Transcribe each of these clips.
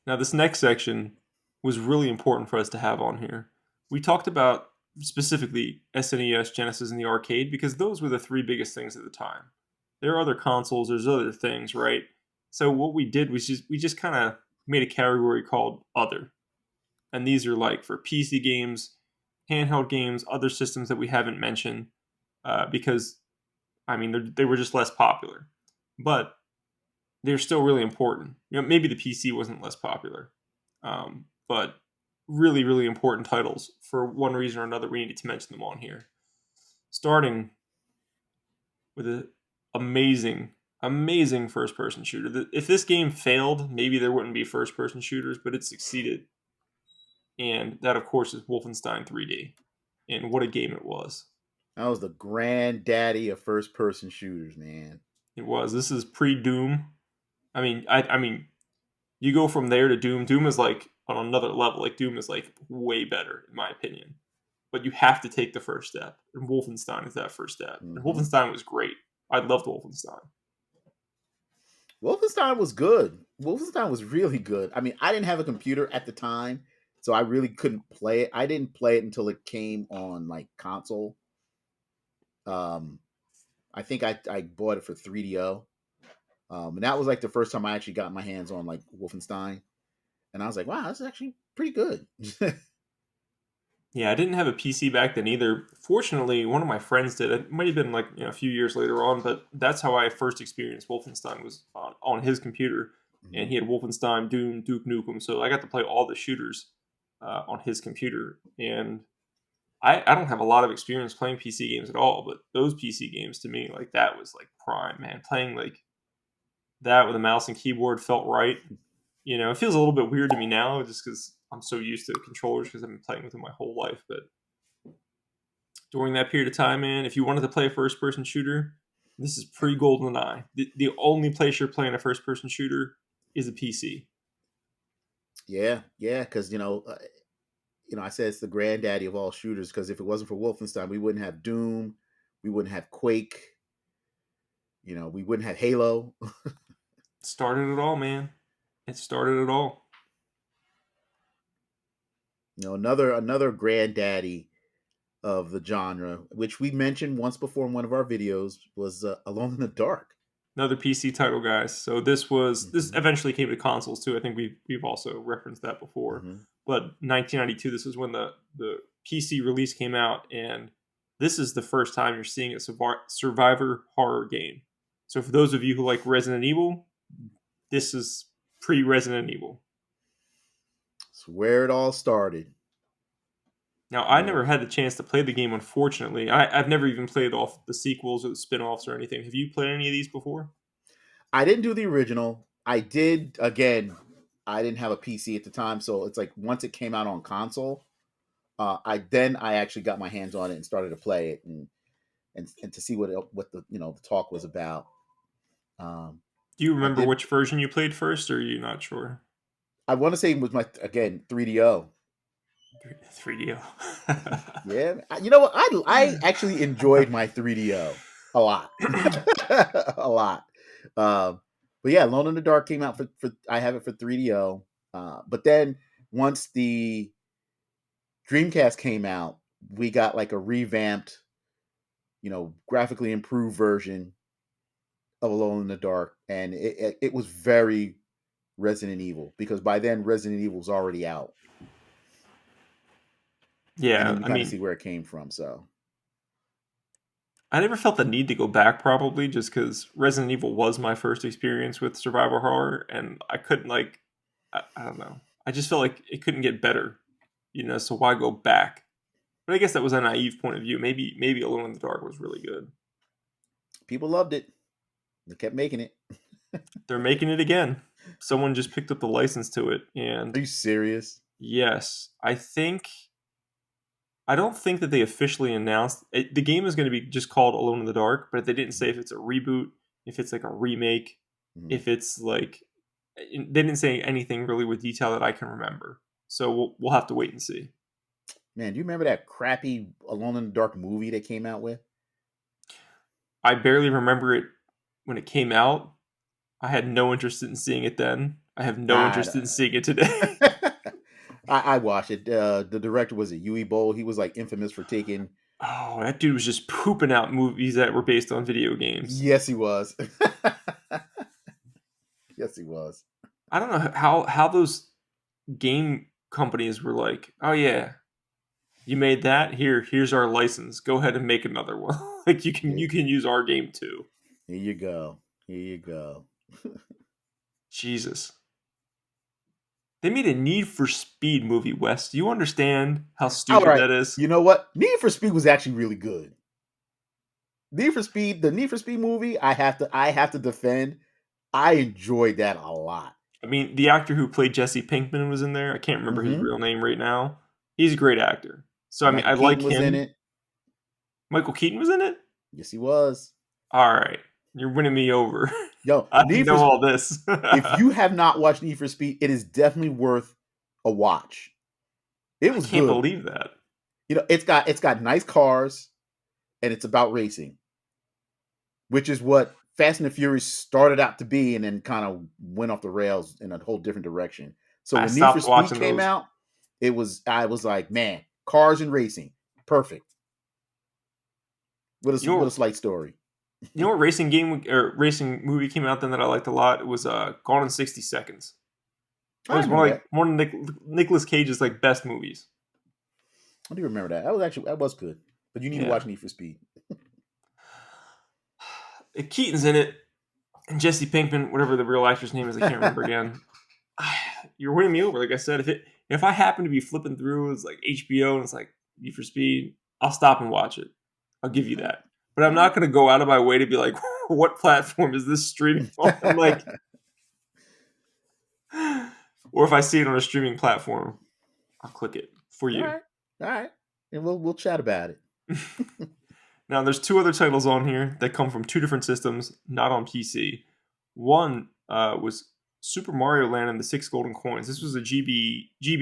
Now, this next section was really important for us to have on here. We talked about specifically SNES, Genesis, and the arcade because those were the three biggest things at the time. There are other consoles, there's other things, right? So what we did was we just kind of made a category called other, and these are like for PC games, handheld games, other systems that we haven't mentioned, because I mean they were just less popular, but they're still really important. Maybe the PC wasn't less popular, but really, really important titles. For one reason or another, we needed to mention them on here. Starting with an amazing, amazing first-person shooter. If this game failed, maybe there wouldn't be first-person shooters, but it succeeded. And that, of course, is Wolfenstein 3D. And what a game it was. That was the granddaddy of first person shooters, man. It was. This is pre-Doom. I mean, you go from there to Doom. Doom is like on another level. Like Doom is like way better in my opinion. But you have to take the first step, and Wolfenstein is that first step. And Hmm. Wolfenstein was great. I loved Wolfenstein. Wolfenstein was good. Wolfenstein was really good. I mean, I didn't have a computer at the time, so I really couldn't play it. I didn't play it until it came on like console. Um, I think I bought it for 3DO. And that was like the first time I actually got my hands on like Wolfenstein. And I was like, wow, that's actually pretty good. Yeah, I didn't have a PC back then either. Fortunately, one of my friends did. It might have been like a few years later on, but that's how I first experienced Wolfenstein was on his computer, and Mhm. he had Wolfenstein, Doom, Duke Nukem. So I got to play all the shooters on his computer, and I don't have a lot of experience playing PC games at all, but those PC games to me, like that was like prime, man. Playing like that with a mouse and keyboard felt right. It feels a little bit weird to me now just because I'm so used to controllers because I've been playing with them my whole life. But during that period of time, man, if you wanted to play a first person shooter, this is pre GoldenEye. The only place you're playing a first person shooter is a PC. Yeah, yeah, because I said it's the granddaddy of all shooters. Because if it wasn't for Wolfenstein, we wouldn't have Doom, we wouldn't have Quake, we wouldn't have Halo. It started it all, man. It started it all. Another granddaddy of the genre, which we mentioned once before in one of our videos, was Alone in the Dark. Another PC title, guys. So this Hmm. eventually came to consoles too. I think we've also referenced that before. Hmm. But 1992, this is when the PC release came out, and this is the first time you're seeing a survivor horror game. So for those of you who like Resident Evil, this is pre Resident Evil. It's where it all started. Now, You I know, never had the chance to play the game, unfortunately. I've never even played off the sequels or the spin offs or anything. Have you played any of these before? I didn't do the original. I did again. I didn't have a PC at the time, so it's like once it came out on console, I actually got my hands on it and started to play it and to see what the talk was about. Um, Do you I remember did. which version you played first, or are you not sure? I want to say it was my again 3DO. 3DO. Yeah, you know what? I actually enjoyed my 3DO a lot, a lot. Um, but yeah, Alone in the Dark came out for I have it for 3DO. But then once the Dreamcast came out, we got like a revamped, graphically improved version of Alone in the Dark, and it was very Resident Evil because by then Resident Evil was already out, and Yeah, then we I kind of mean, see where it came from. So I never felt the need to go back probably just because Resident Evil was my first experience with survival horror, and I couldn't like, I don't know. I just felt like it couldn't get better, so why go back? But I guess that was a naive point of view. Maybe Alone in the Dark was really good. people loved it. They kept making it. They're making it again. Someone just picked up the license to it, and Are you serious? yes, I don't think that they officially announced the game is going to be just called Alone in the Dark, but they didn't say if it's a reboot, if it's like a remake, Mhm. if it's like they didn't say anything really with detail that I can remember. So we'll have to wait and see. Man, do you remember that crappy Alone in the Dark movie they came out with? I barely remember it when it came out. I had no interest in seeing it then. I have no I, interest in seeing it today. I watched it. The director was a Yui Bowl. He was like infamous for taking. Oh, that dude was just pooping out movies that were based on video games. Yes, he was. Yes, he was. I don't know how those game companies were like, "Oh yeah, you made that. Here's our license. Go ahead and make another one. Like Here, you can use our game too." here you go. Here you go. Jesus. They made a Need for Speed movie, Wes. Do you understand how All stupid right. that is? You know what? Need for Speed was actually really good. Need for Speed, the Need for Speed movie, I have to defend. I enjoyed that a lot. I mean, the actor who played Jesse Pinkman was in there. I can't remember his Hmm. real name right now. He's a great actor. So I mean, Michael I like Keaton was in him. it. Michael Keaton was in it? Yes, he was. All right. You're winning me over. Yo, I know all this. If I you have not watched Need for Speed, it is definitely worth a watch. It was can't good. believe that. It's got nice cars and it's about racing, which is what Fast and the Furious started out to be, and then kind of went off the rails in a whole different direction. So I when Need for stopped Speed watching came those. out, I was like, man, cars and racing, perfect. What You a know, slight story. you know what racing game or racing movie came out then that I liked a lot? It was Gone in 60 Seconds. That I was remember that. one of Nicolas Cage's like best movies. I do remember that. That was good. But you need to Yeah. watch Need for Speed. Keaton's in it, and Jesse Pinkman, whatever the real actor's name is, I can't remember again. You're winning me over. Like I said, if I happen to be flipping through, it's like HBO and it's like Need for Speed, I'll stop and watch it. I'll give you that. But I'm All not going to go out of my way to be like, what platform is this streaming on? Like, right. or if I see it on a streaming platform, I'll click it for All you. right. All right. And we'll chat about it. Now, there's two other titles on here that come from two different systems, not on PC. One was Super Mario Land and the Six Golden Coins. This was a just Mm-hmm.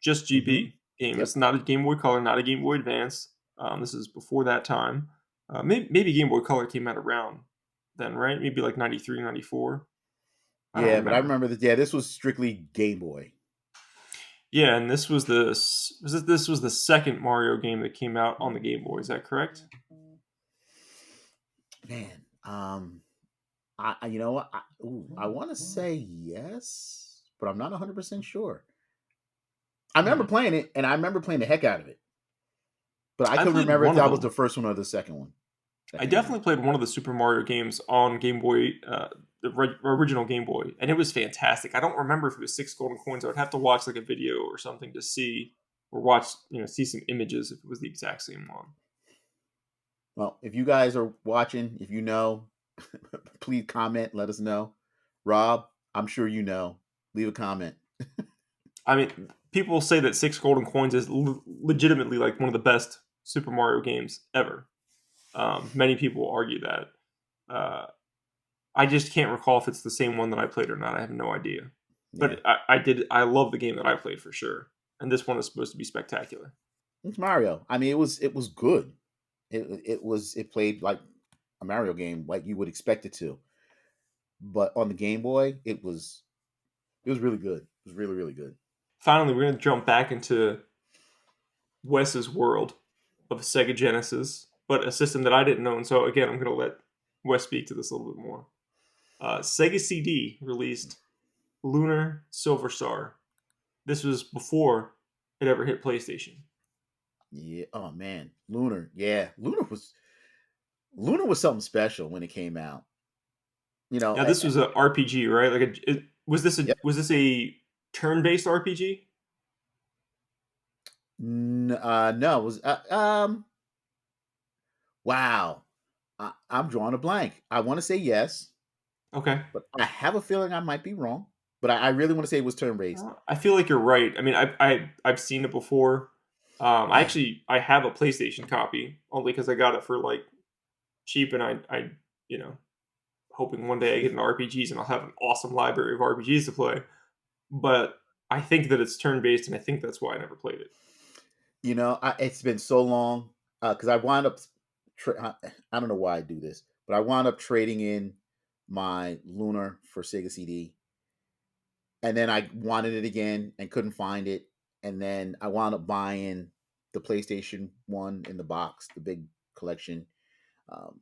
GB game. Yep. It's not a Game Boy Color, not a Game Boy Advance. This is before that time. Maybe Game Boy Color came out around then, right? Maybe like 93, 94. I don't Yeah, but I remember. remember that. Yeah, this was strictly Game Boy. Yeah, and this was the second Mario game that came out on the Game Boy. Is that correct? Man, you know what? I want to say yes, but I'm not 100% sure. I remember Hmm. playing it, and I remember playing the heck out of it, but I I couldn't played remember if one of that was them. the first one or the second one that I came out. definitely played one of the Super Mario games on Game Boy, original Game Boy, and it was fantastic. I don't remember if it was six golden coins. I would have to watch like a video or something to see, or watch see some images if it was the exact same one. Well, if you guys are watching, if you know, please comment. Let us know. Rob, I'm sure you know. Leave a comment. I mean, people say that six golden coins is legitimately like one of the best Super Mario games ever. Many people argue that. Uh, I just can't recall if it's the same one that I played or not. I have no idea. Yeah, But I did. I love the game that I played for sure, and this one is supposed to be spectacular. it's Mario. I mean, it was good. It played like a Mario game, like you would expect it to. But on the Game Boy, it was really good. It was really really good. Finally, we're going to jump back into Wes's world of Sega Genesis, but a system that I didn't own. So again, I'm going to let Wes speak to this a little bit more. Sega CD released Lunar Silver Star. This was before it ever hit PlayStation. Yeah. Oh man, Lunar. Yeah, Lunar was something special when it came out. You know. Now this was a RPG, right? Yep. was this a turn-based RPG? No, it was. Wow. I'm drawing a blank. I want to say yes, Okay. but I have a feeling I might be wrong. But I really want to say it was turn based. I feel like you're right. I mean, I've seen it before. Man, I have a PlayStation copy only because I got it for like cheap, and I you know hoping one day I get into RPGs and I'll have an awesome library of RPGs to play. But I think that it's turn based, and I think that's why I never played it. it's been so long because I wound up. I don't know why I do this, but I wound up trading in my Lunar for Sega CD, and then I wanted it again and couldn't find it, and then I wound up buying the PlayStation One in the box, the big collection. Um,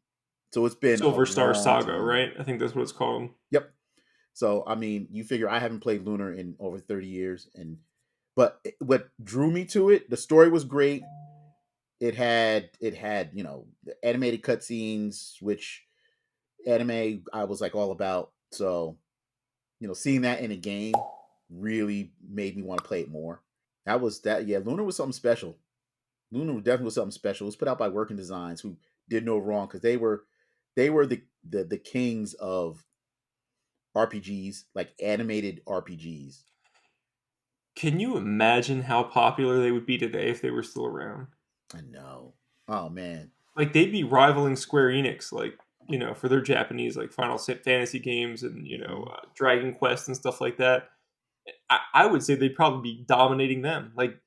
so it's been a Silver Star long Saga, time. right? I think that's what it's called. Yep. So I mean, you figure I haven't played Lunar in over 30 years, and but what drew me to it, the story was great. It had the animated cutscenes, which anime I was like all about. So seeing that in a game really made me want to play it more. That was that. Yeah, Lunar was something special. Lunar definitely was something special. It was put out by Working Designs, who did no wrong because they were the kings of RPGs, like animated RPGs. Can you imagine how popular they would be today if they were still around? I know. Oh man. Like they'd be rivaling Square Enix, like for their Japanese like Final Fantasy games and Hmm. Dragon Quest and stuff like that. I would say they'd probably be dominating them. Like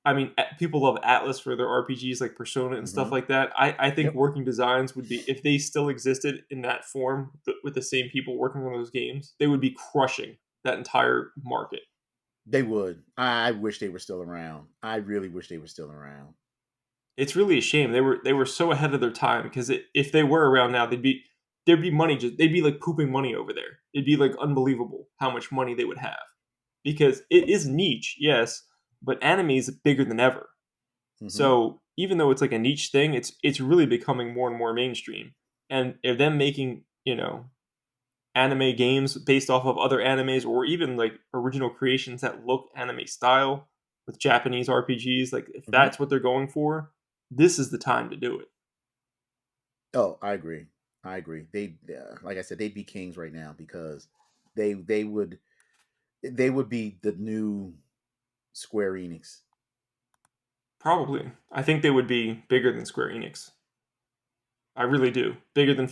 I mean, people love Atlas for their RPGs like Persona and stuff Hmm. like that. I think Yep. Working Designs would be, if they still existed in that form with the same people working on those games, they would be crushing that entire market. They would. I wish they were still around. I really wish they were still around. It's really a shame they were so ahead of their time because if they were around now, there'd be money, just they'd be like pooping money over there. It'd be like unbelievable how much money they would have because it is niche, yes, but anime is bigger than ever. Hmm. So even though it's like a niche thing, it's really becoming more and more mainstream. And if them making anime games based off of other animes or even like original creations that look anime style with Japanese RPGs, like if Hmm. that's what they're going for, this is the time to do it. Oh, I agree. I agree. They, like I said, they'd be kings right now because they would be the new Square Enix. Probably, I think they would be bigger than Square Enix. I really do.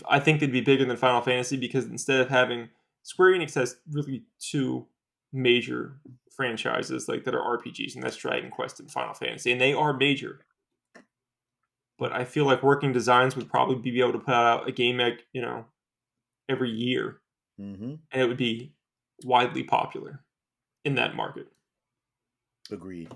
I think they'd be bigger than Final Fantasy because instead of having Square Enix has really two major franchises like that are RPGs, and that's Dragon Quest and Final Fantasy, and they are major. But I feel like Working Designs would probably be able to put out a game like every year, Hmm. and it would be widely popular in that market. Agreed.